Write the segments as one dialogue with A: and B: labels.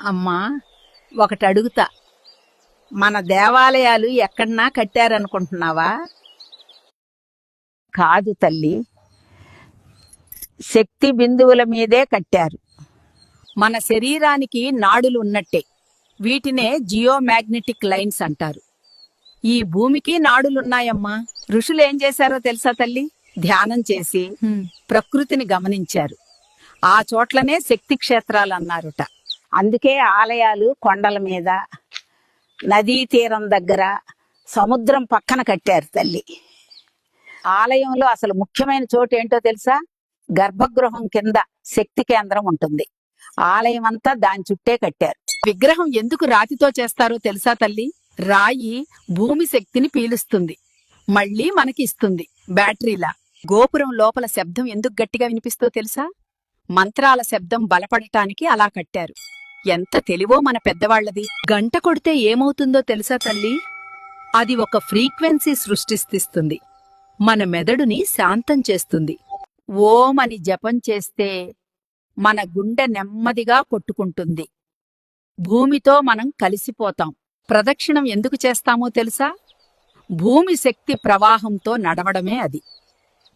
A: అమ్మా, ఒకటి అడుగుతా. మన దేవాలయాలు ఎక్కడన్నా కట్టారనుకుంటున్నావా? కాదు తల్లి, శక్తి బిందువుల మీదే కట్టారు. మన శరీరానికి నాడులు ఉన్నట్టే వీటినే జియోమాగ్నెటిక్ లైన్స్ అంటారు. ఈ భూమికి నాడులున్నాయమ్మా. ఋషులు ఏం చేశారో తెలుసా తల్లి? ధ్యానం చేసి ప్రకృతిని గమనించారు. ఆ చోట్లనే శక్తి క్షేత్రాలు అన్నారుట. అందుకే ఆలయాలు కొండల మీద, నదీ తీరం దగ్గర, సముద్రం పక్కన కట్టారు తల్లి. ఆలయంలో అసలు ముఖ్యమైన చోటు ఏంటో తెలుసా? గర్భగృహం కింద శక్తి కేంద్రం ఉంటుంది. ఆలయం అంతా దాని చుట్టే కట్టారు. విగ్రహం ఎందుకు రాతితో చేస్తారో తెలుసా తల్లి? రాయి భూమి శక్తిని పీలుస్తుంది, మళ్ళీ మనకి ఇస్తుంది బ్యాటరీలా. గోపురం లోపల శబ్దం ఎందుకు గట్టిగా వినిపిస్తో తెలుసా? మంత్రాల శబ్దం బలపడటానికి అలా కట్టారు. ఎంత తెలివో మన పెద్దవాళ్లది. గంట కొడితే ఏమవుతుందో తెలుసా తల్లి? అది ఒక ఫ్రీక్వెన్సీ సృష్టిస్తుంది, మన మెదడుని శాంతం చేస్తుంది. ఓం అని జపం చేస్తే మన గుండె నెమ్మదిగా కొట్టుకుంటుంది. భూమితో మనం కలిసిపోతాం. ప్రదక్షిణం ఎందుకు చేస్తామో తెలుసా? భూమి శక్తి ప్రవాహంతో నడవడమే అది.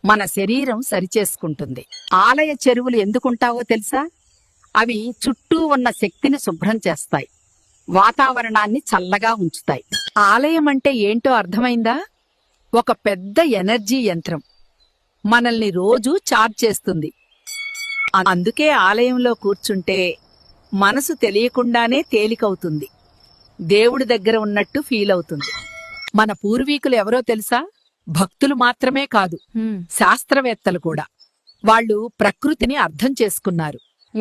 A: మన శరీరం సరిచేసుకుంటుంది. ఆలయ చెరువులు ఎందుకుంటావో తెలుసా? అవి చుట్టూ ఉన్న శక్తిని శుభ్రం చేస్తాయి, వాతావరణాన్ని చల్లగా ఉంచుతాయి. ఆలయం అంటే ఏంటో అర్థమైందా? ఒక పెద్ద ఎనర్జీ యంత్రం మనల్ని రోజూ చార్జ్ చేస్తుంది. అందుకే ఆలయంలో కూర్చుంటే మనసు తెలియకుండానే తేలికవుతుంది, దేవుడి దగ్గర ఉన్నట్టు ఫీల్ అవుతుంది. మన పూర్వీకులు ఎవరో తెలుసా? భక్తులు మాత్రమే కాదు, శాస్త్రవేత్తలు కూడా. వాళ్ళు ప్రకృతిని అర్థం చేసుకున్నారు.